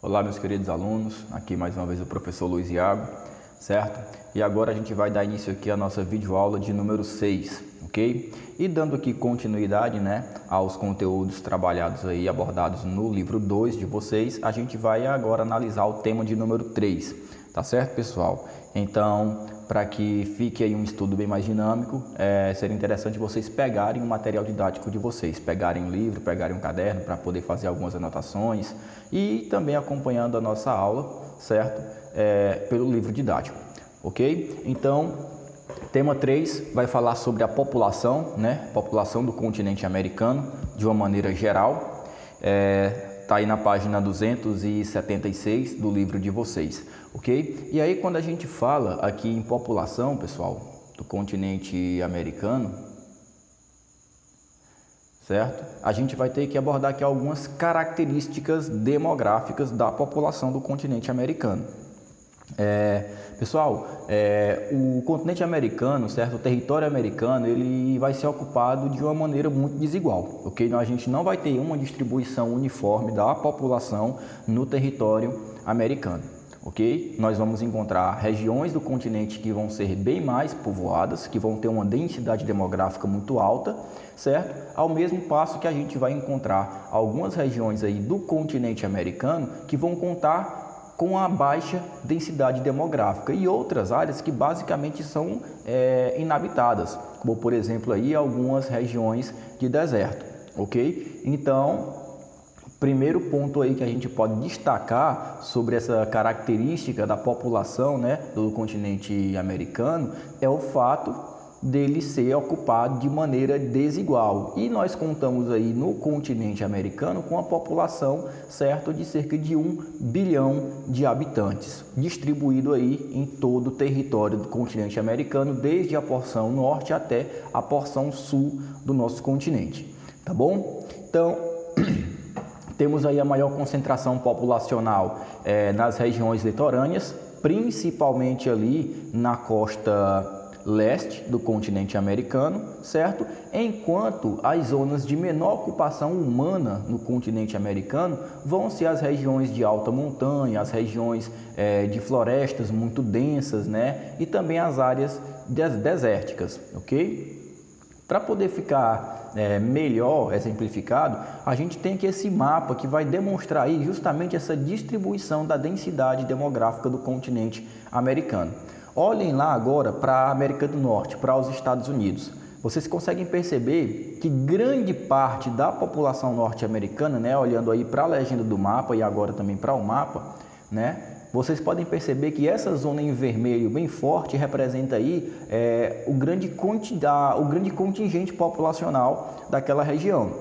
Olá, meus queridos alunos, aqui mais uma vez o professor Luiz Iago, certo? E agora a gente vai dar início aqui à nossa videoaula de número 6, ok? E dando aqui continuidade, aos conteúdos trabalhados aí, abordados no livro 2 de vocês, a gente vai agora analisar o tema de número 3, tá certo, pessoal? Então, para que fique aí um estudo bem mais dinâmico, seria interessante vocês pegarem o material didático de vocês, pegarem um livro, pegarem um caderno para poder fazer algumas anotações e também acompanhando a nossa aula, certo? Pelo livro didático, ok? Então, tema 3 vai falar sobre a população, população do continente americano de uma maneira geral. Está aí na página 276 do livro de vocês, ok? E aí quando a gente fala aqui em população, pessoal, do continente americano, certo? A gente vai ter que abordar aqui algumas características demográficas da população do continente americano. Pessoal, o continente americano, certo? O território americano, ele vai ser ocupado de uma maneira muito desigual, ok? Então, a gente não vai ter uma distribuição uniforme da população no território americano, ok? Nós vamos encontrar regiões do continente que vão ser bem mais povoadas, que vão ter uma densidade demográfica muito alta, certo? Ao mesmo passo que a gente vai encontrar algumas regiões aí do continente americano que vão contar com a baixa densidade demográfica e outras áreas que basicamente são inabitadas, como por exemplo aí algumas regiões de deserto, ok? Então, primeiro ponto aí que a gente pode destacar sobre essa característica da população, do continente americano é o fato dele ser ocupado de maneira desigual. E nós contamos aí no continente americano com a população, certo, de cerca de 1 bilhão de habitantes, distribuído aí em todo o território do continente americano, desde a porção norte até a porção sul do nosso continente, tá bom? Então, temos aí a maior concentração populacional nas regiões litorâneas, principalmente ali na costa leste do continente americano, certo? Enquanto as zonas de menor ocupação humana no continente americano vão ser as regiões de alta montanha, as regiões de florestas muito densas, e também as áreas desérticas, ok? Para poder ficar melhor exemplificado, a gente tem aqui esse mapa que vai demonstrar aí justamente essa distribuição da densidade demográfica do continente americano. Olhem lá agora para a América do Norte, para os Estados Unidos. Vocês conseguem perceber que grande parte da população norte-americana, olhando aí para a legenda do mapa e agora também para o mapa, vocês podem perceber que essa zona em vermelho bem forte representa aí o grande contingente populacional daquela região.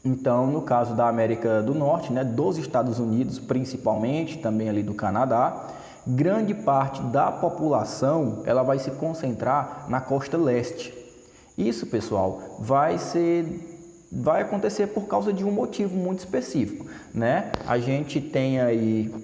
Então, no caso da América do Norte, dos Estados Unidos principalmente, também ali do Canadá, grande parte da população ela vai se concentrar na costa leste. Isso, pessoal, vai acontecer por causa de um motivo muito específico, A gente tem aí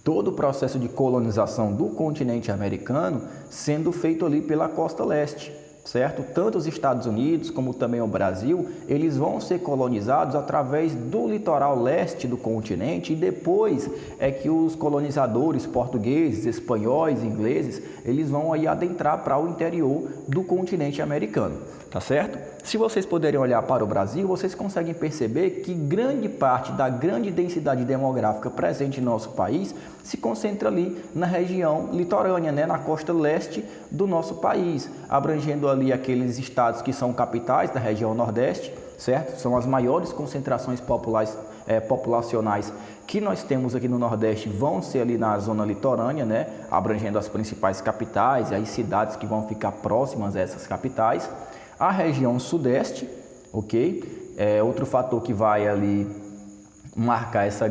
todo o processo de colonização do continente americano sendo feito ali pela costa leste, certo? Tanto os Estados Unidos como também o Brasil, eles vão ser colonizados através do litoral leste do continente e depois é que os colonizadores portugueses, espanhóis, ingleses, eles vão aí adentrar para o interior do continente americano, tá certo? Se vocês puderem olhar para o Brasil, vocês conseguem perceber que grande parte da grande densidade demográfica presente em nosso país se concentra ali na região litorânea, na costa leste do nosso país, abrangendo ali aqueles estados que são capitais da região nordeste, certo? São as maiores concentrações populacionais que nós temos aqui no Nordeste, vão ser ali na zona litorânea, abrangendo as principais capitais e as cidades que vão ficar próximas a essas capitais. A região sudeste, ok? Outro fator que vai ali marcar esse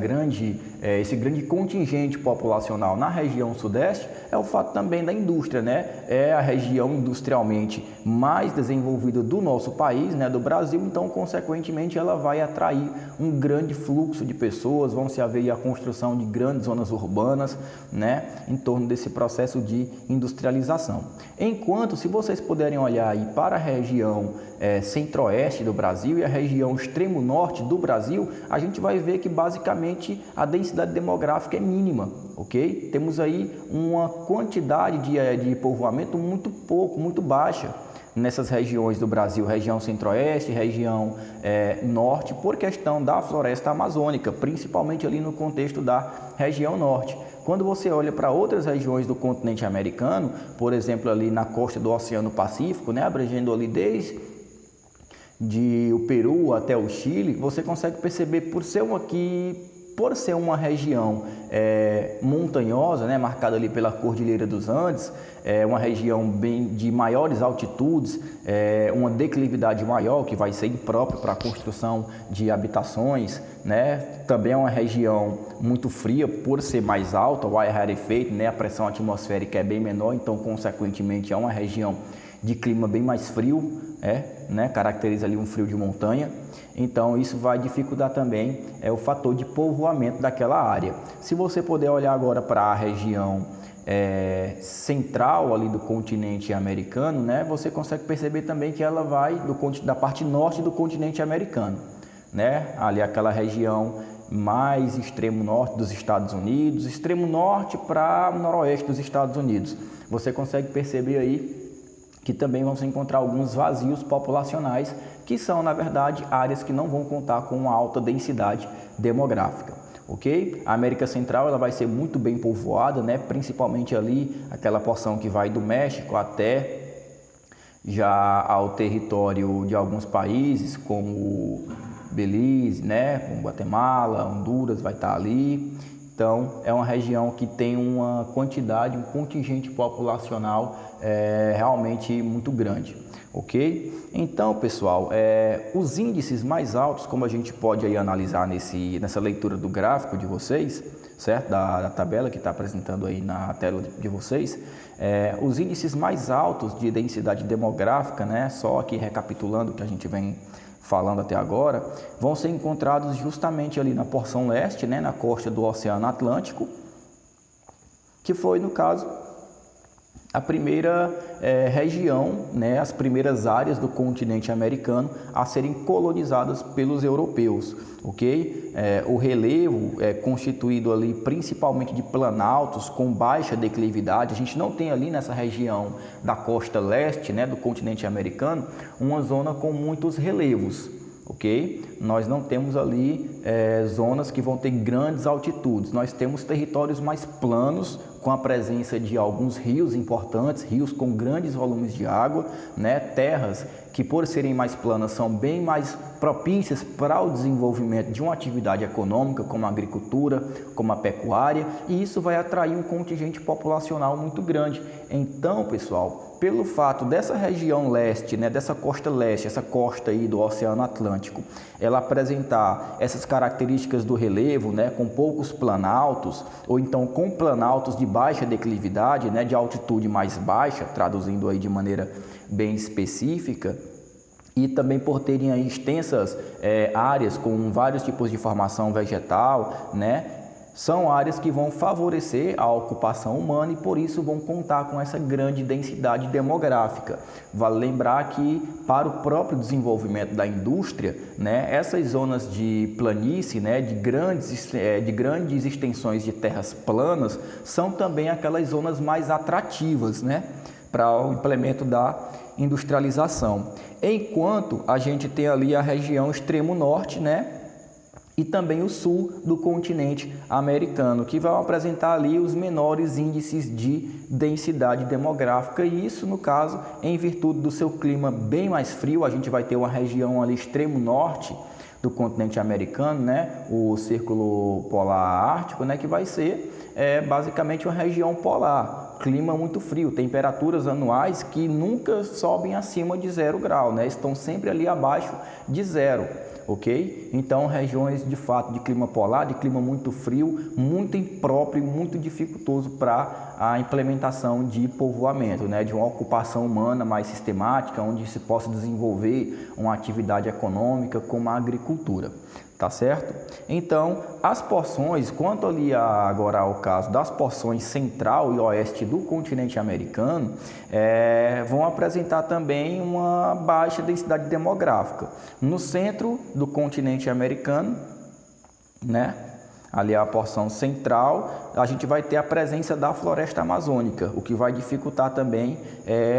grande contingente populacional na região sudeste é o fato também da indústria, É a região industrialmente mais desenvolvida do nosso país, do Brasil, então, consequentemente, ela vai atrair um grande fluxo de pessoas, vão se haver a construção de grandes zonas urbanas, em torno desse processo de industrialização. Enquanto, se vocês puderem olhar aí para a região centro-oeste do Brasil e a região extremo norte do Brasil, a gente vai ver que basicamente densidade demográfica é mínima, ok? Temos aí uma quantidade de povoamento muito baixa nessas regiões do Brasil, região centro-oeste, região norte, por questão da floresta amazônica, principalmente ali no contexto da região norte. Quando você olha para outras regiões do continente americano, por exemplo, ali na costa do Oceano Pacífico, né, abrangendo ali desde o Peru até o Chile, você consegue perceber por ser uma região montanhosa, né, marcada ali pela Cordilheira dos Andes, uma região bem de maiores altitudes, uma declividade maior, que vai ser impróprio para a construção de habitações, né? Também é uma região muito fria por ser mais alta, o Whitehead Effect, né? A pressão atmosférica é bem menor, então consequentemente é uma região de clima bem mais frio, né? Caracteriza ali um frio de montanha. Então isso vai dificultar também o fator de povoamento daquela área. Se você puder olhar agora para a região central ali do continente americano, né, você consegue perceber também que ela vai da parte norte do continente americano, né, ali aquela região mais extremo norte dos Estados Unidos, extremo norte para noroeste dos Estados Unidos. Você consegue perceber aí que também vão se encontrar alguns vazios populacionais, que são, na verdade, áreas que não vão contar com uma alta densidade demográfica, ok? A América Central ela vai ser muito bem povoada, né? Principalmente ali, aquela porção que vai do México até já ao território de alguns países, como Belize, né? Como Guatemala, Honduras vai estar ali. Então, é uma região que tem uma quantidade, um contingente populacional realmente muito grande, ok? Então, pessoal, os índices mais altos, como a gente pode aí analisar nessa leitura do gráfico de vocês, certo? Da tabela que está apresentando aí na tela de vocês, os índices mais altos de densidade demográfica, né? Só aqui recapitulando o que a gente vem falando até agora, vão ser encontrados justamente ali na porção leste, né, na costa do Oceano Atlântico, que foi, no caso, a primeira região, né, as primeiras áreas do continente americano a serem colonizadas pelos europeus, ok? O relevo é constituído ali principalmente de planaltos com baixa declividade. A gente não tem ali nessa região da costa leste, né, do continente americano, uma zona com muitos relevos, ok? Nós não temos ali zonas que vão ter grandes altitudes. Nós temos territórios mais planos, com a presença de alguns rios importantes, rios com grandes volumes de água, né? Terras que, por serem mais planas, são bem mais propícias para o desenvolvimento de uma atividade econômica, como a agricultura, como a pecuária, e isso vai atrair um contingente populacional muito grande. Então, pessoal, pelo fato dessa região leste, né, dessa costa leste, essa costa aí do Oceano Atlântico, ela apresentar essas características do relevo, né, com poucos planaltos, ou então com planaltos de baixa declividade, né, de altitude mais baixa, traduzindo aí de maneira bem específica, e também por terem aí extensas áreas com vários tipos de formação vegetal, né, são áreas que vão favorecer a ocupação humana e por isso vão contar com essa grande densidade demográfica. Vale lembrar que para o próprio desenvolvimento da indústria, né, essas zonas de planície, né, de grandes extensões de terras planas, são também aquelas zonas mais atrativas, né, para o implemento da industrialização. Enquanto a gente tem ali a região extremo norte, né, e também o sul do continente americano, que vão apresentar ali os menores índices de densidade demográfica, e isso, no caso, em virtude do seu clima bem mais frio. A gente vai ter uma região ali extremo norte do continente americano, né, o Círculo Polar Ártico, né, que vai ser basicamente uma região polar, clima muito frio, temperaturas anuais que nunca sobem acima de 0 grau, né, estão sempre ali abaixo de zero. Ok? Então, regiões de fato de clima polar, de clima muito frio, muito impróprio e muito dificultoso para a implementação de povoamento, né? De uma ocupação humana mais sistemática, onde se possa desenvolver uma atividade econômica como a agricultura. Tá certo? Então, as porções, quanto ali agora ao caso das porções central e oeste do continente americano, vão apresentar também uma baixa densidade demográfica. No centro do continente americano, né, ali a porção central, a gente vai ter a presença da floresta amazônica, o que vai dificultar também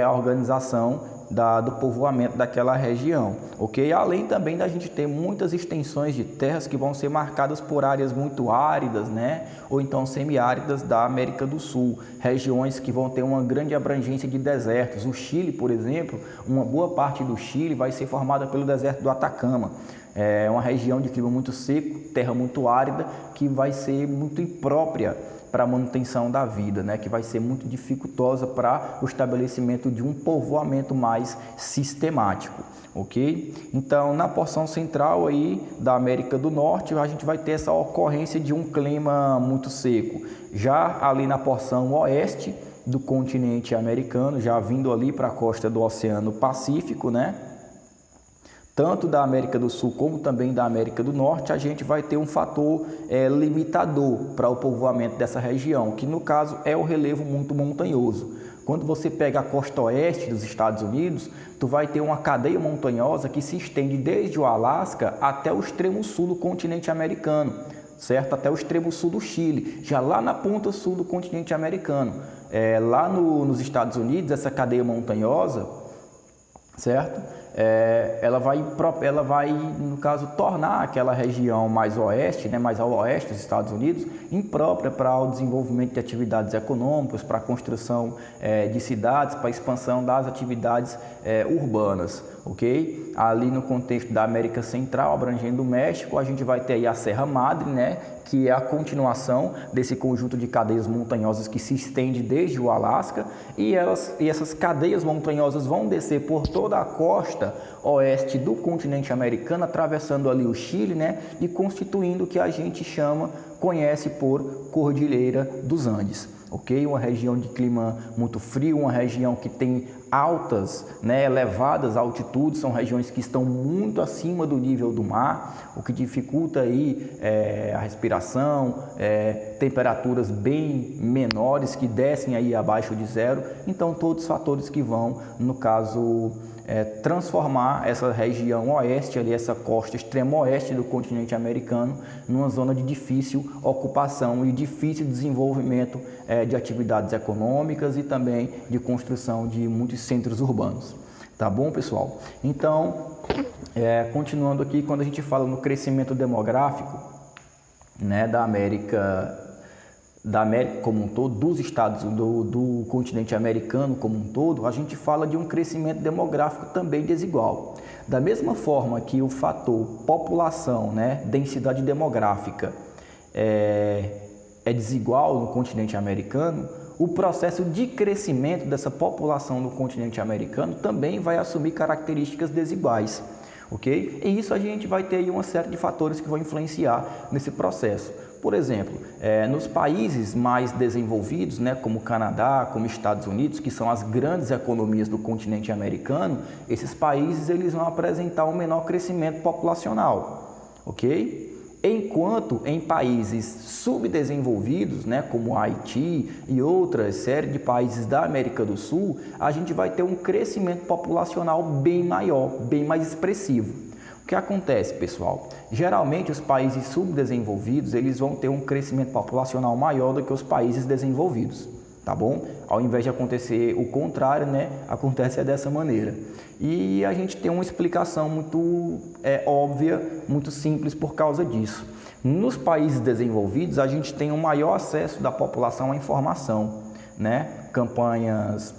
a organização do povoamento daquela região, ok? Além também da gente ter muitas extensões de terras que vão ser marcadas por áreas muito áridas, né? Ou então semiáridas da América do Sul, regiões que vão ter uma grande abrangência de desertos. O Chile, por exemplo, uma boa parte do Chile vai ser formada pelo deserto do Atacama. É uma região de clima muito seco, terra muito árida, que vai ser muito imprópria para a manutenção da vida, né? Que vai ser muito dificultosa para o estabelecimento de um povoamento mais sistemático, ok? Então, na porção central aí da América do Norte, a gente vai ter essa ocorrência de um clima muito seco. Já ali na porção oeste do continente americano, já vindo ali para a costa do Oceano Pacífico, né? Tanto da América do Sul como também da América do Norte, a gente vai ter um fator limitador para o povoamento dessa região, que no caso é o relevo muito montanhoso. Quando você pega a costa oeste dos Estados Unidos, tu vai ter uma cadeia montanhosa que se estende desde o Alasca até o extremo sul do continente americano, certo? Até o extremo sul do Chile, já lá na ponta sul do continente americano. Lá nos Estados Unidos, essa cadeia montanhosa, certo? Ela vai, no caso, tornar aquela região mais oeste, né, mais ao oeste dos Estados Unidos, imprópria para o desenvolvimento de atividades econômicas, para a construção de cidades, para a expansão das atividades urbanas, ok? Ali no contexto da América Central, abrangendo o México, a gente vai ter aí a Serra Madre, né, que é a continuação desse conjunto de cadeias montanhosas que se estende desde o Alasca, e essas cadeias montanhosas vão descer por toda a costa oeste do continente americano, atravessando ali o Chile, né, e constituindo o que a gente conhece por Cordilheira dos Andes, ok? Uma região de clima muito frio, uma região que tem altas, né, elevadas altitudes, são regiões que estão muito acima do nível do mar, o que dificulta aí a respiração, temperaturas bem menores que descem aí abaixo de zero. Então todos os fatores que vão, no caso, transformar essa região oeste, ali, essa costa extremo oeste do continente americano, numa zona de difícil ocupação e difícil desenvolvimento de atividades econômicas e também de construção de muitos centros urbanos. Tá bom, pessoal? Então, continuando aqui, quando a gente fala no crescimento demográfico, né, da América como um todo, dos estados do continente americano como um todo, a gente fala de um crescimento demográfico também desigual. Da mesma forma que o fator população, né, densidade demográfica é desigual no continente americano, o processo de crescimento dessa população no continente americano também vai assumir características desiguais, ok? E isso a gente vai ter aí uma série de fatores que vão influenciar nesse processo. Por exemplo, nos países mais desenvolvidos, né, como Canadá, como Estados Unidos, que são as grandes economias do continente americano, esses países eles vão apresentar um menor crescimento populacional, ok? Enquanto em países subdesenvolvidos, né, como Haiti e outras séries de países da América do Sul, a gente vai ter um crescimento populacional bem maior, bem mais expressivo. O que acontece, pessoal? Geralmente os países subdesenvolvidos eles vão ter um crescimento populacional maior do que os países desenvolvidos, tá bom? Ao invés de acontecer o contrário, né, acontece dessa maneira. E a gente tem uma explicação muito óbvia, muito simples por causa disso. Nos países desenvolvidos, a gente tem um maior acesso da população à informação, né? Campanhas,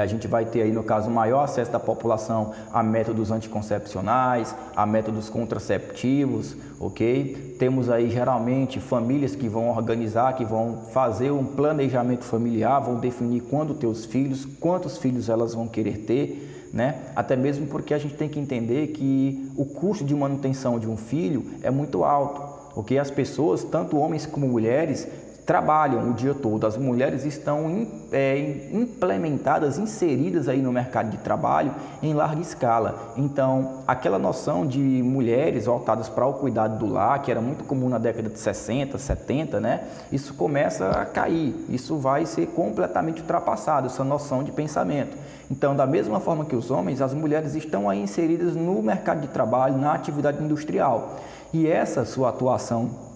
a gente vai ter aí, no caso, maior acesso da população a métodos anticoncepcionais, a métodos contraceptivos, ok? Temos aí, geralmente, famílias que vão organizar, que vão fazer um planejamento familiar, vão definir quando ter os filhos, quantos filhos elas vão querer ter, né? Até mesmo porque a gente tem que entender que o custo de manutenção de um filho é muito alto, ok? As pessoas, tanto homens como mulheres, trabalham o dia todo, as mulheres estão implementadas, inseridas aí no mercado de trabalho em larga escala. Então, aquela noção de mulheres voltadas para o cuidado do lar, que era muito comum na década de 60, 70, né? Isso começa a cair, isso vai ser completamente ultrapassado, essa noção de pensamento. Então, da mesma forma que os homens, as mulheres estão aí inseridas no mercado de trabalho, na atividade industrial. E essa sua atuação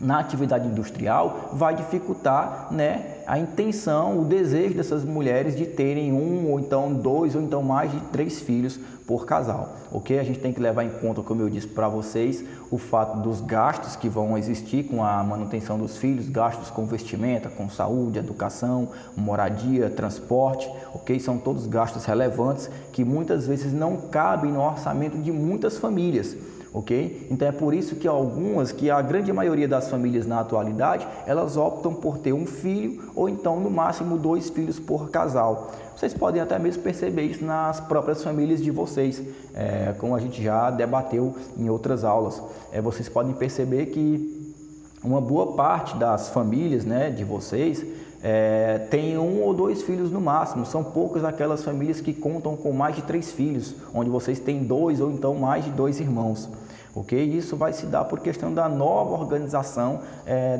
na atividade industrial, vai dificultar, né, a intenção, o desejo dessas mulheres de terem um, ou então dois, ou então mais de 3 filhos por casal, ok? A gente tem que levar em conta, como eu disse para vocês, o fato dos gastos que vão existir com a manutenção dos filhos, gastos com vestimenta, com saúde, educação, moradia, transporte, ok? São todos gastos relevantes que muitas vezes não cabem no orçamento de muitas famílias. Ok? Então é por isso que a grande maioria das famílias na atualidade, elas optam por ter um filho ou então no máximo 2 filhos por casal. Vocês podem até mesmo perceber isso nas próprias famílias de vocês, como a gente já debateu em outras aulas. Vocês podem perceber que uma boa parte das famílias, né, de vocês tem 1 ou 2 filhos no máximo. São poucas aquelas famílias que contam com mais de 3 filhos, onde vocês têm 2 ou então mais de 2 irmãos. Ok? Isso vai se dar por questão da nova organização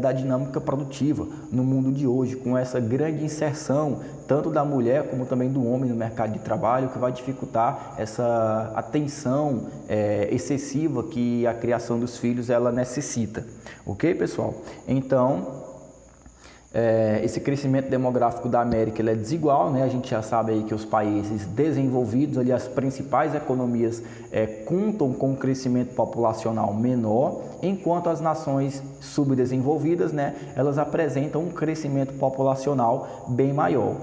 da dinâmica produtiva no mundo de hoje, com essa grande inserção tanto da mulher como também do homem no mercado de trabalho, que vai dificultar essa atenção excessiva que a criação dos filhos ela necessita. Ok, pessoal? Então, esse crescimento demográfico da América ele é desigual, né? A gente já sabe aí que os países desenvolvidos, ali as principais economias contam com um crescimento populacional menor, enquanto as nações subdesenvolvidas, né, elas apresentam um crescimento populacional bem maior.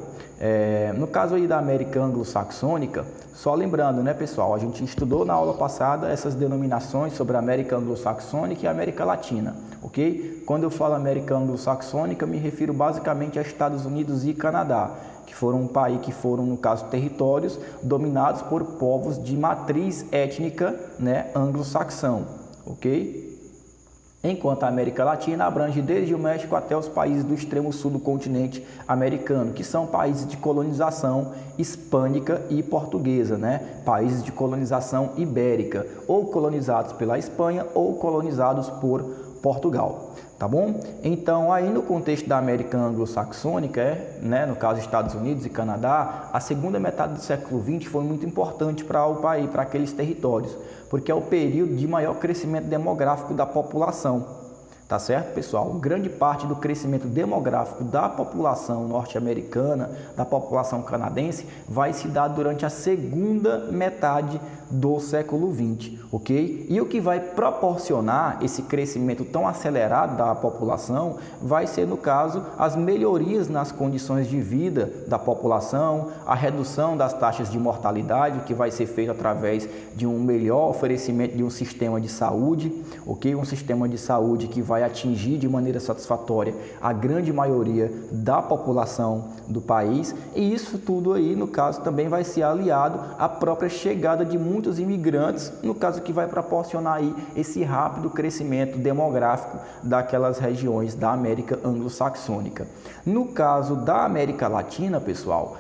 No caso aí da América anglo-saxônica, só lembrando, né, pessoal, a gente estudou na aula passada essas denominações sobre a América anglo-saxônica e a América Latina, ok? Quando eu falo América anglo-saxônica, me refiro basicamente a Estados Unidos e Canadá, que foram um país que foram, no caso, territórios dominados por povos de matriz étnica, né, anglo-saxão, ok? Enquanto a América Latina abrange desde o México até os países do extremo sul do continente americano, que são países de colonização hispânica e portuguesa, né? Países de colonização ibérica, ou colonizados pela Espanha ou colonizados por Portugal. Tá bom? Então, aí no contexto da América anglo-saxônica, né, no caso Estados Unidos e Canadá, a segunda metade do século XX foi muito importante para o país, para aqueles territórios, porque é o período de maior crescimento demográfico da população. Tá certo, pessoal? Grande parte do crescimento demográfico da população norte-americana, da população canadense, vai se dar durante a segunda metade do século XX, ok? E o que vai proporcionar esse crescimento tão acelerado da população vai ser, no caso, as melhorias nas condições de vida da população, a redução das taxas de mortalidade, que vai ser feito através de um melhor oferecimento de um sistema de saúde, ok? Um sistema de saúde que vai atingir de maneira satisfatória a grande maioria da população do país, e isso tudo aí, no caso, também vai ser aliado à própria chegada de muitos imigrantes, no caso que vai proporcionar aí esse rápido crescimento demográfico daquelas regiões da América anglo-saxônica. No caso da América Latina, pessoal,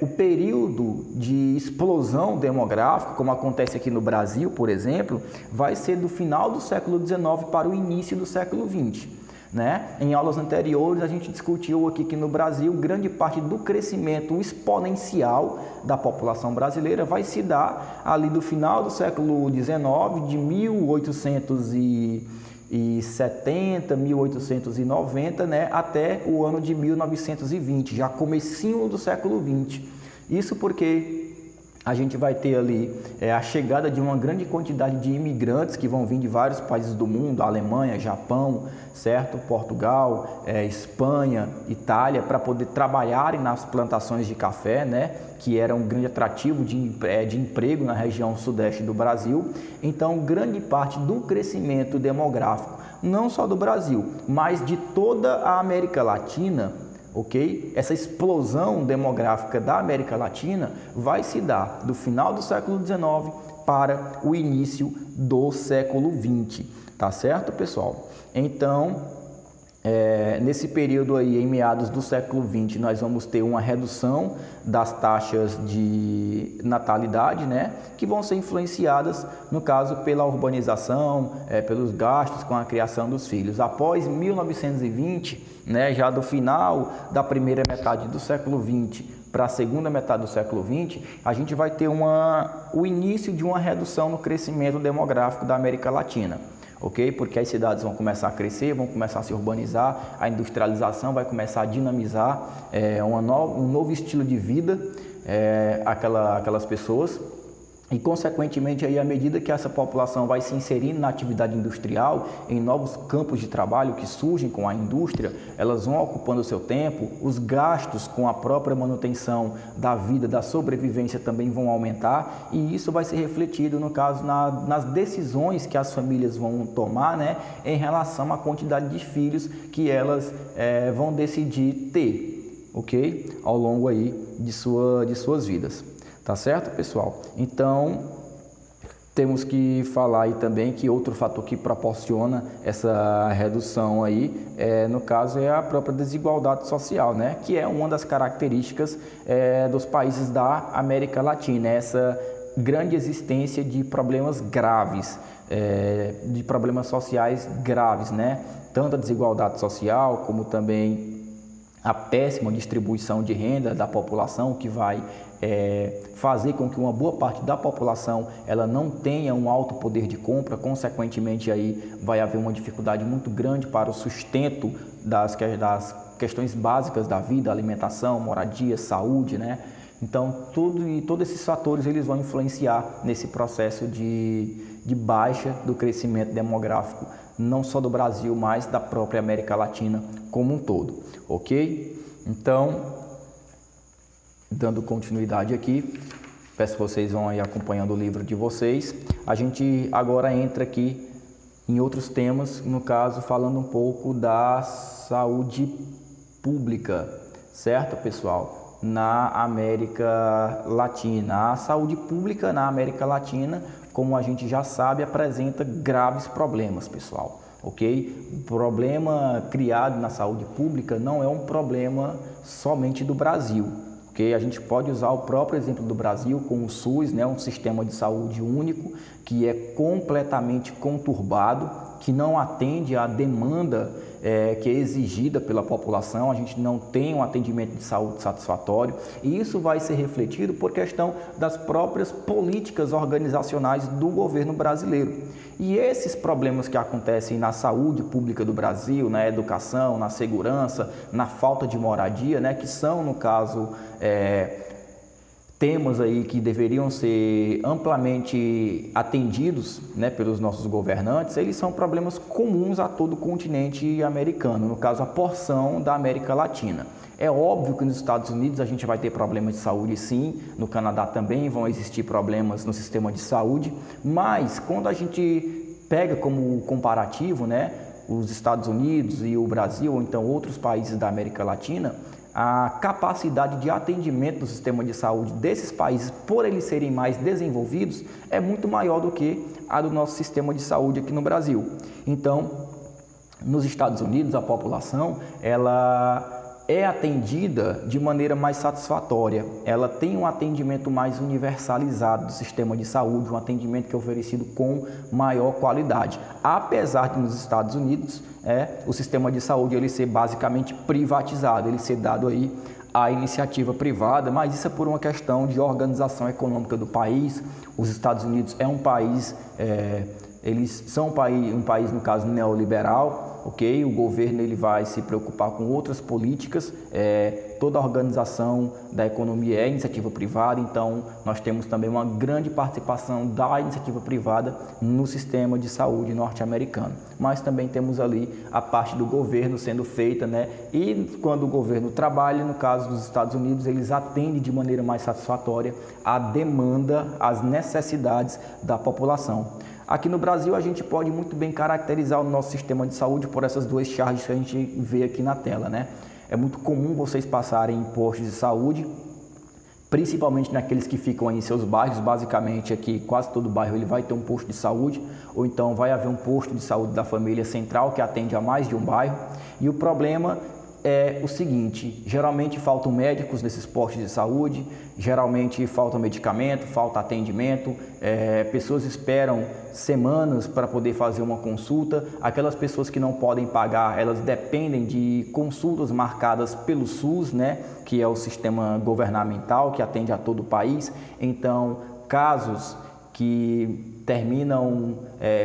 o período de explosão demográfica, como acontece aqui no Brasil, por exemplo, vai ser do final do século XIX para o início do século XX. Né? Em aulas anteriores a gente discutiu aqui que no Brasil grande parte do crescimento exponencial da população brasileira vai se dar ali do final do século XIX, de 1870, 1890, né, até o ano de 1920, já comecinho do século XX. Isso porque a gente vai ter ali a chegada de uma grande quantidade de imigrantes que vão vir de vários países do mundo, Alemanha, Japão, certo? Portugal, Espanha, Itália, para poder trabalharem nas plantações de café, né? Que era um grande atrativo de emprego na região sudeste do Brasil. Então, grande parte do crescimento demográfico, não só do Brasil, mas de toda a América Latina, ok? Essa explosão demográfica da América Latina vai se dar do final do século XIX para o início do século XX, tá certo, pessoal? Então, nesse período aí, em meados do século XX, nós vamos ter uma redução das taxas de natalidade, né, que vão ser influenciadas, no caso, pela urbanização, pelos gastos com a criação dos filhos. Após 1920, né, já do final da primeira metade do século XX para a segunda metade do século XX, a gente vai ter o início de uma redução no crescimento demográfico da América Latina. ok? Porque as cidades vão começar a crescer, vão começar a se urbanizar, a industrialização vai começar a dinamizar um novo estilo de vida aquelas pessoas. E, consequentemente, aí, à medida que essa população vai se inserindo na atividade industrial, em novos campos de trabalho que surgem com a indústria, elas vão ocupando o seu tempo, os gastos com a própria manutenção da vida, da sobrevivência também vão aumentar, e isso vai ser refletido, no caso, nas decisões que as famílias vão tomar, né, em relação à quantidade de filhos que elas vão decidir ter, ok? Ao longo aí de suas vidas. Tá certo, pessoal? Então, temos que falar aí também que outro fator que proporciona essa redução aí, no caso, é a própria desigualdade social, né? Que é uma das características dos países da América Latina, essa grande existência de problemas graves, de problemas sociais graves, né? Tanto a desigualdade social, como também a péssima distribuição de renda da população, que vai fazer com que uma boa parte da população ela não tenha um alto poder de compra, consequentemente aí vai haver uma dificuldade muito grande para o sustento das questões básicas da vida, alimentação, moradia, saúde, né? Então, todos esses fatores eles vão influenciar nesse processo de baixa do crescimento demográfico, não só do Brasil, mas da própria América Latina como um todo, ok? Então, dando continuidade aqui, peço que vocês vão aí acompanhando o livro de vocês. A gente agora entra aqui em outros temas, no caso, falando um pouco da saúde pública, certo, pessoal? Na América Latina. A saúde pública na América Latina, como a gente já sabe, apresenta graves problemas, pessoal, ok? O problema criado na saúde pública não é um problema somente do Brasil, ok? A gente pode usar o próprio exemplo do Brasil com o SUS, né? Um sistema de saúde único que é completamente conturbado, que não atende à demanda que é exigida pela população. A gente não tem um atendimento de saúde satisfatório, e isso vai ser refletido por questão das próprias políticas organizacionais do governo brasileiro. E esses problemas que acontecem na saúde pública do Brasil, na educação, na segurança, na falta de moradia, né, que são, no caso, temas aí que deveriam ser amplamente atendidos, né, pelos nossos governantes, eles são problemas comuns a todo o continente americano, no caso a porção da América Latina. É óbvio que nos Estados Unidos a gente vai ter problemas de saúde, sim, no Canadá também vão existir problemas no sistema de saúde, mas quando a gente pega como comparativo, né, os Estados Unidos e o Brasil, ou então outros países da América Latina, a capacidade de atendimento do sistema de saúde desses países, por eles serem mais desenvolvidos, é muito maior do que a do nosso sistema de saúde aqui no Brasil. Então, nos Estados Unidos, a população ela é atendida de maneira mais satisfatória, ela tem um atendimento mais universalizado do sistema de saúde, um atendimento que é oferecido com maior qualidade, apesar de nos Estados Unidos o sistema de saúde ele ser basicamente privatizado, ele ser dado aí à iniciativa privada, mas isso é por uma questão de organização econômica do país. Os Estados Unidos é um país, eles são um país no caso neoliberal, ok? O governo ele vai se preocupar com outras políticas, toda a organização da economia é iniciativa privada, então nós temos também uma grande participação da iniciativa privada no sistema de saúde norte-americano. Mas também temos ali a parte do governo sendo feita, né? E quando o governo trabalha, no caso dos Estados Unidos, eles atendem de maneira mais satisfatória a demanda, as necessidades da população. Aqui no Brasil, a gente pode muito bem caracterizar o nosso sistema de saúde por essas duas charges que a gente vê aqui na tela, né? É muito comum vocês passarem em postos de saúde, principalmente naqueles que ficam aí em seus bairros. Basicamente, aqui quase todo bairro ele vai ter um posto de saúde, ou então vai haver um posto de saúde da família central que atende a mais de um bairro. E o problema é o seguinte: geralmente faltam médicos nesses postos de saúde, geralmente falta medicamento, falta atendimento, pessoas esperam semanas para poder fazer uma consulta. Aquelas pessoas que não podem pagar, elas dependem de consultas marcadas pelo SUS, né, que é o sistema governamental que atende a todo o país. Então, casos que terminam,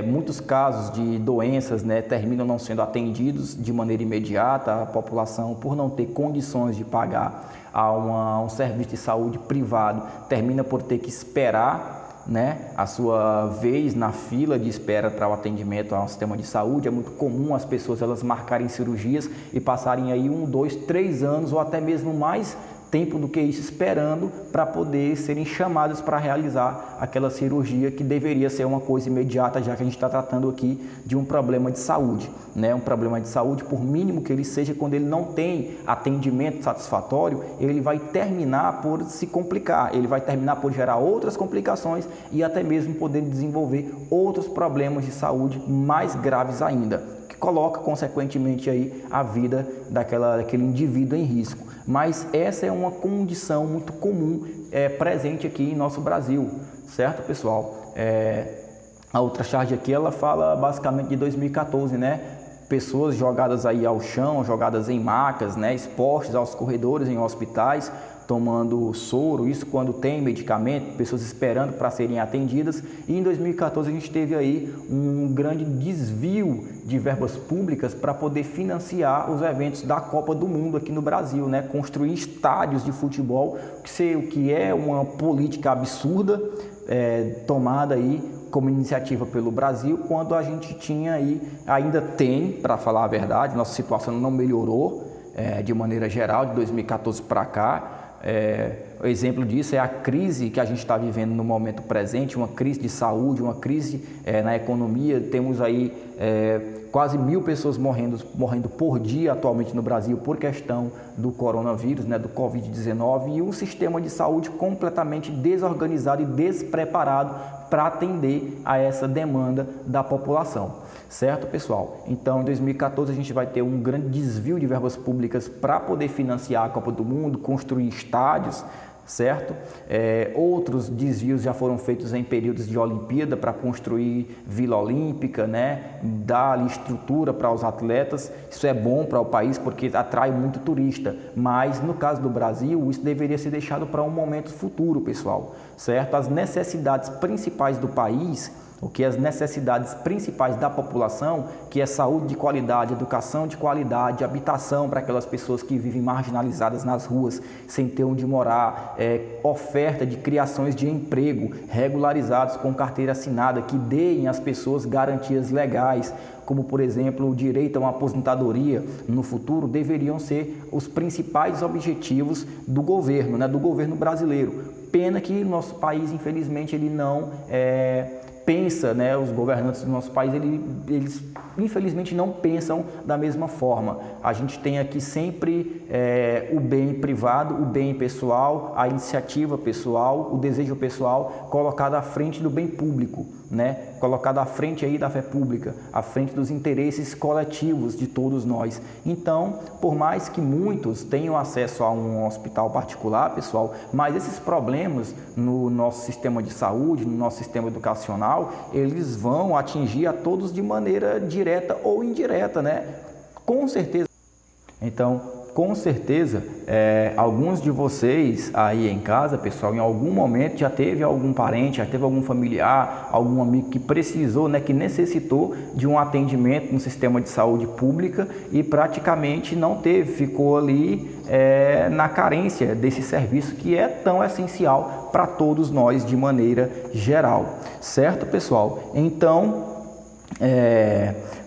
muitos casos de doenças, né, terminam não sendo atendidos de maneira imediata. A população, por não ter condições de pagar a um serviço de saúde privado, termina por ter que esperar, né, a sua vez na fila de espera para o atendimento ao sistema de saúde. É muito comum as pessoas elas marcarem cirurgias e passarem aí 1, 2, 3 anos ou até mesmo mais tempo do que isso esperando para poder serem chamados para realizar aquela cirurgia que deveria ser uma coisa imediata, já que a gente está tratando aqui de um problema de saúde, né? Um problema de saúde, por mínimo que ele seja, quando ele não tem atendimento satisfatório, ele vai terminar por se complicar, ele vai terminar por gerar outras complicações e até mesmo poder desenvolver outros problemas de saúde mais graves ainda, que coloca consequentemente aí a vida daquele indivíduo em risco. Mas essa é uma condição muito comum, presente aqui em nosso Brasil, certo, pessoal? A outra charge aqui, ela fala basicamente de 2014, né? Pessoas jogadas aí ao chão, jogadas em macas, né? Expostas aos corredores em hospitais, tomando soro, isso quando tem medicamento, pessoas esperando para serem atendidas. E em 2014 a gente teve aí um grande desvio de verbas públicas para poder financiar os eventos da Copa do Mundo aqui no Brasil, né? Construir estádios de futebol, o que é uma política absurda, tomada aí como iniciativa pelo Brasil, quando a gente tinha aí, ainda tem, para falar a verdade, nossa situação não melhorou de maneira geral de 2014 para cá. O exemplo disso é a crise que a gente está vivendo no momento presente, uma crise de saúde, uma crise na economia. Temos aí quase 1.000 pessoas morrendo por dia atualmente no Brasil por questão do coronavírus, né, do Covid-19, e um sistema de saúde completamente desorganizado e despreparado para atender a essa demanda da população. Certo, pessoal? Então, em 2014, a gente vai ter um grande desvio de verbas públicas para poder financiar a Copa do Mundo, construir estádios, certo? Outros desvios já foram feitos em períodos de Olimpíada para construir Vila Olímpica, né? Dar ali estrutura para os atletas. Isso é bom para o país porque atrai muito turista, mas no caso do Brasil, isso deveria ser deixado para um momento futuro, pessoal, certo? As necessidades principais do país, as necessidades principais da população, que é saúde de qualidade, educação de qualidade, habitação para aquelas pessoas que vivem marginalizadas nas ruas, sem ter onde morar, oferta de criações de emprego regularizados com carteira assinada, que deem às pessoas garantias legais, como por exemplo o direito a uma aposentadoria no futuro, deveriam ser os principais objetivos do governo, né, do governo brasileiro. Pena que o nosso país, infelizmente, ele não pensa, né, os governantes do nosso país, eles infelizmente não pensam da mesma forma. A gente tem aqui sempre o bem privado, o bem pessoal, a iniciativa pessoal, o desejo pessoal colocado à frente do bem público, né? Colocado à frente aí da fé pública, à frente dos interesses coletivos de todos nós. Então, por mais que muitos tenham acesso a um hospital particular, pessoal, mas esses problemas no nosso sistema de saúde, no nosso sistema educacional, eles vão atingir a todos de maneira direta ou indireta, né? Com certeza. Então, com certeza, alguns de vocês aí em casa, pessoal, em algum momento já teve algum parente, já teve algum familiar, algum amigo que precisou, né, que necessitou de um atendimento no sistema de saúde pública e praticamente não teve, ficou ali na carência desse serviço que é tão essencial para todos nós de maneira geral, certo, pessoal? Então,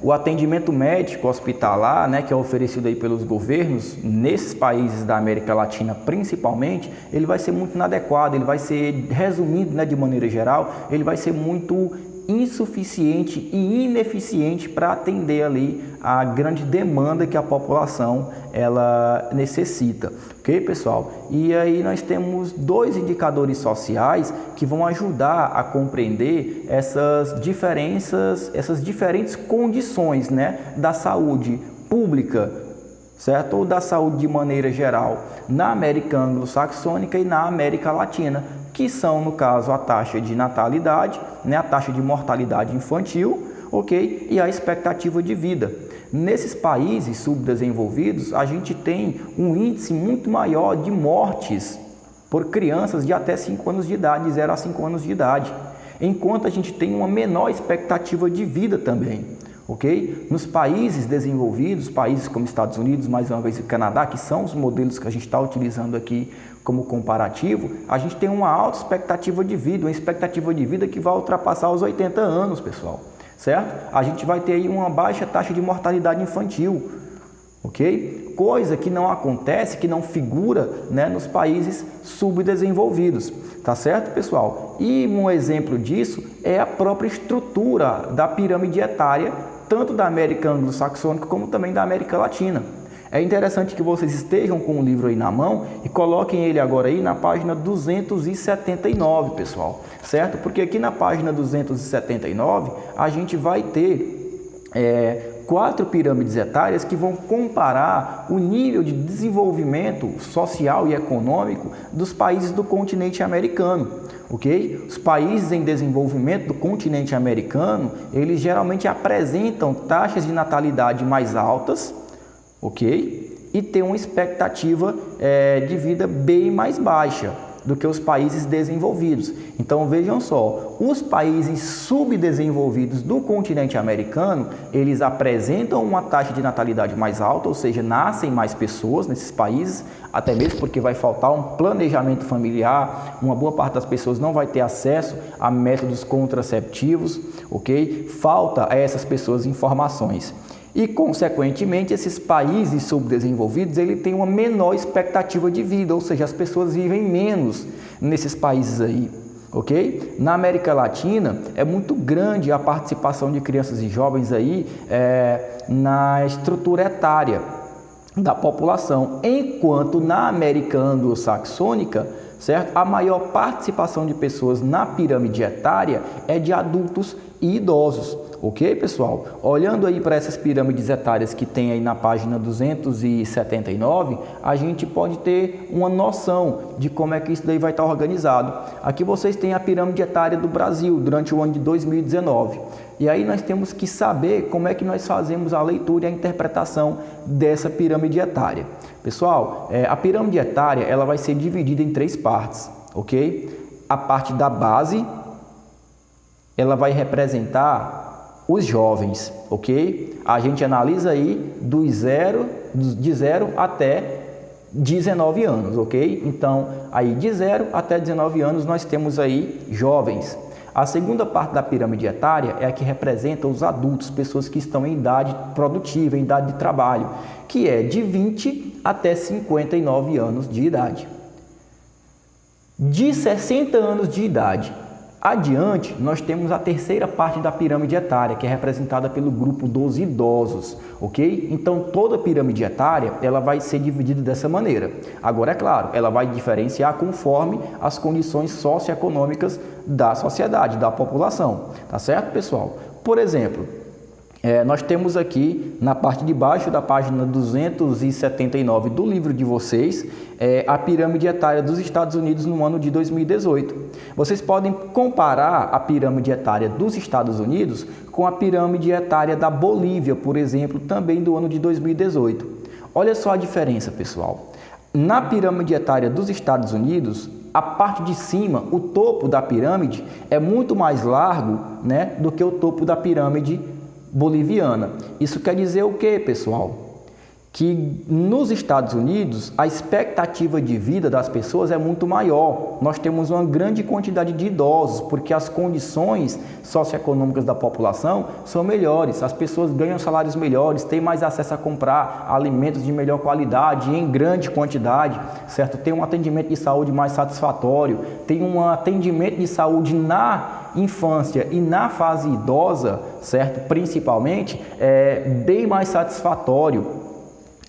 o atendimento médico hospitalar, né, que é oferecido aí pelos governos, nesses países da América Latina principalmente, ele vai ser muito inadequado, ele vai ser, resumindo, né, de maneira geral, ele vai ser muito insuficiente e ineficiente para atender ali a grande demanda que a população ela necessita, ok, pessoal? E aí nós temos 2 indicadores sociais que vão ajudar a compreender essas diferenças, essas diferentes condições, né, da saúde pública, certo? Ou da saúde de maneira geral, na América anglo-saxônica e na América Latina, que são, no caso, a taxa de natalidade, né, a taxa de mortalidade infantil, ok? E a expectativa de vida. Nesses países subdesenvolvidos, a gente tem um índice muito maior de mortes por crianças de até 5 anos de idade, de 0 a 5 anos de idade. enquanto a gente tem uma menor expectativa de vida também. Ok? Nos países desenvolvidos, países como Estados Unidos, mais uma vez o Canadá, que são os modelos que a gente está utilizando aqui como comparativo, a gente tem uma alta expectativa de vida, uma expectativa de vida que vai ultrapassar os 80 anos, pessoal, certo? A gente vai ter aí uma baixa taxa de mortalidade infantil, ok? Coisa que não acontece, que não figura, né, nos países subdesenvolvidos, tá certo, pessoal? E um exemplo disso é a própria estrutura da pirâmide etária, tanto da América anglo-saxônica como também da América Latina. É interessante que vocês estejam com o livro aí na mão e coloquem ele agora aí na página 279, pessoal, certo? Porque aqui na página 279 a gente vai ter 4 pirâmides etárias que vão comparar o nível de desenvolvimento social e econômico dos países do continente americano, ok? Os países em desenvolvimento do continente americano, eles geralmente apresentam taxas de natalidade mais altas, ok? E tem uma expectativa de vida bem mais baixa do que os países desenvolvidos. Então vejam só, os países subdesenvolvidos do continente americano, eles apresentam uma taxa de natalidade mais alta, ou seja, nascem mais pessoas nesses países, até mesmo porque vai faltar um planejamento familiar, uma boa parte das pessoas não vai ter acesso a métodos contraceptivos, ok? Falta a essas pessoas informações. E, consequentemente, esses países subdesenvolvidos, ele tem uma menor expectativa de vida, ou seja, as pessoas vivem menos nesses países aí, ok? Na América Latina, é muito grande a participação de crianças e jovens aí na estrutura etária da população, enquanto na América anglo-saxônica, certo? A maior participação de pessoas na pirâmide etária é de adultos e idosos. Ok, pessoal? Olhando aí para essas pirâmides etárias que tem aí na página 279, a gente pode ter uma noção de como é que isso daí vai estar organizado. Aqui vocês têm a pirâmide etária do Brasil durante o ano de 2019. E aí nós temos que saber como é que nós fazemos a leitura e a interpretação dessa pirâmide etária. Pessoal, a pirâmide etária ela vai ser dividida em 3 partes, ok? A parte da base, ela vai representar os jovens, ok? A gente analisa aí de 0 até 19 anos, ok? Então, aí de 0 até 19 anos nós temos aí jovens. A segunda parte da pirâmide etária é a que representa os adultos, pessoas que estão em idade produtiva, em idade de trabalho, que é de 20 até 59 anos de idade. De 60 anos de idade adiante, nós temos a terceira parte da pirâmide etária, que é representada pelo grupo dos idosos, ok? Então, toda a pirâmide etária, ela vai ser dividida dessa maneira. Agora, é claro, ela vai diferenciar conforme as condições socioeconômicas da sociedade, da população, tá certo, pessoal? Por exemplo, nós temos aqui na parte de baixo da página 279 do livro de vocês, a pirâmide etária dos Estados Unidos no ano de 2018. Vocês podem comparar a pirâmide etária dos Estados Unidos com a pirâmide etária da Bolívia, por exemplo, também do ano de 2018. Olha só a diferença, pessoal. Na pirâmide etária dos Estados Unidos, a parte de cima, o topo da pirâmide, é muito mais largo, né, do que o topo da pirâmide boliviana. Isso quer dizer o quê, pessoal? Que nos Estados Unidos a expectativa de vida das pessoas é muito maior. Nós temos uma grande quantidade de idosos, porque as condições socioeconômicas da população são melhores. As pessoas ganham salários melhores, têm mais acesso a comprar alimentos de melhor qualidade, em grande quantidade, certo? Tem um atendimento de saúde mais satisfatório, tem um atendimento de saúde na infância e na fase idosa, certo? Principalmente, bem mais satisfatório.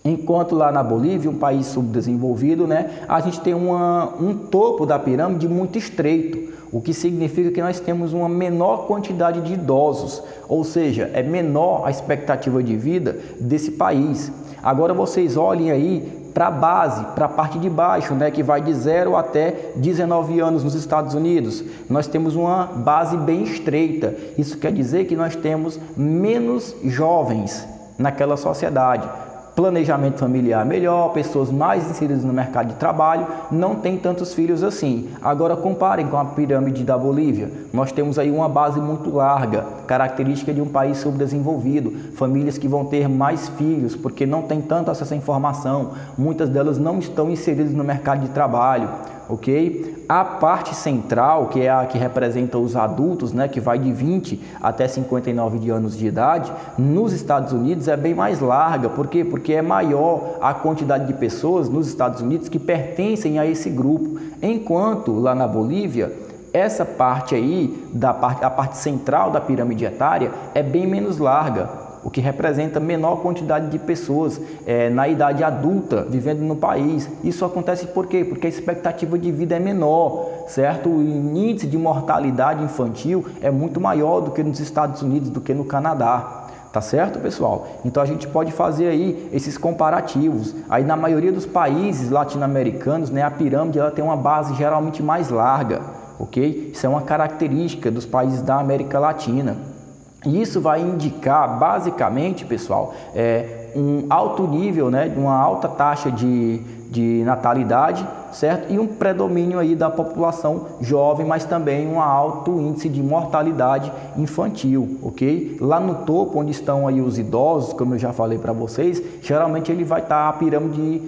Enquanto lá na Bolívia, um país subdesenvolvido, né, a gente tem um topo da pirâmide muito estreito, o que significa que nós temos uma menor quantidade de idosos, ou seja, é menor a expectativa de vida desse país. Agora vocês olhem aí para a base, para a parte de baixo, né, que vai de 0 até 19 anos nos Estados Unidos. Nós temos uma base bem estreita. Isso quer dizer que nós temos menos jovens naquela sociedade. planejamento familiar melhor, pessoas mais inseridas no mercado de trabalho, não tem tantos filhos assim. Agora comparem com a pirâmide da Bolívia, nós temos aí uma base muito larga, característica de um país subdesenvolvido, famílias que vão ter mais filhos porque não tem tanto acesso à informação, muitas delas não estão inseridas no mercado de trabalho, ok? A parte central, que é a que representa os adultos, né, que vai de 20 até 59 anos de idade, nos Estados Unidos é bem mais larga. Por quê? Porque é maior a quantidade de pessoas nos Estados Unidos que pertencem a esse grupo. Enquanto lá na Bolívia, essa parte aí, a parte central da pirâmide etária, é bem menos larga, o que representa menor quantidade de pessoas na idade adulta vivendo no país. Isso acontece por quê? Porque a expectativa de vida é menor, certo? O índice de mortalidade infantil é muito maior do que nos Estados Unidos, do que no Canadá. Tá certo, pessoal? Então a gente pode fazer aí esses comparativos. Aí na maioria dos países latino-americanos, né, a pirâmide ela tem uma base geralmente mais larga, ok? Isso é uma característica dos países da América Latina. E isso vai indicar, basicamente, pessoal, um alto nível, né, uma alta taxa de natalidade, certo? E um predomínio aí da população jovem, mas também um alto índice de mortalidade infantil, ok? Lá no topo, onde estão aí os idosos, como eu já falei para vocês, geralmente ele vai estar, a pirâmide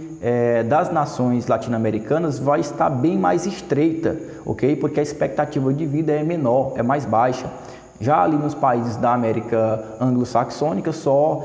das nações latino-americanas vai estar bem mais estreita, ok? Porque a expectativa de vida é menor, é mais baixa. Já ali nos países da América anglo-saxônica, só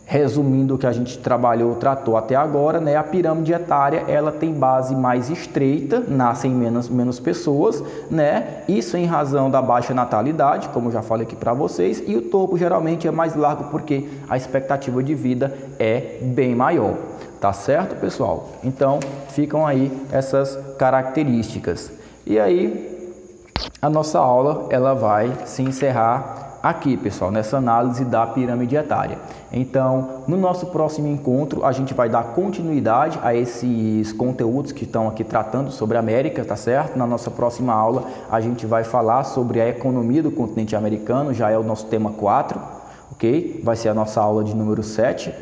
resumindo o que a gente tratou até agora, né, a pirâmide etária ela tem base mais estreita, nascem menos pessoas, né, isso em razão da baixa natalidade, como eu já falei aqui para vocês, e o topo geralmente é mais largo porque a expectativa de vida é bem maior. Tá certo, pessoal? Então, ficam aí essas características. E aí, a nossa aula ela vai se encerrar aqui, pessoal, nessa análise da pirâmide etária. Então, no nosso próximo encontro, a gente vai dar continuidade a esses conteúdos que estão aqui tratando sobre a América, tá certo? Na nossa próxima aula, a gente vai falar sobre a economia do continente americano, já é o nosso tema 4, ok? Vai ser a nossa aula de número 7.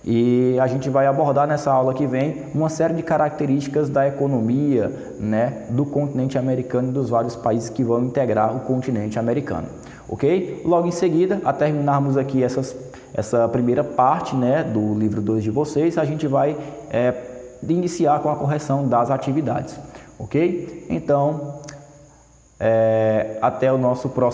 E a gente vai abordar nessa aula que vem uma série de características da economia, né, do continente americano e dos vários países que vão integrar o continente americano, ok? Logo em seguida, a terminarmos aqui essa primeira parte, né, do livro 2 de vocês, a gente vai iniciar com a correção das atividades, ok? Então, até o nosso próximo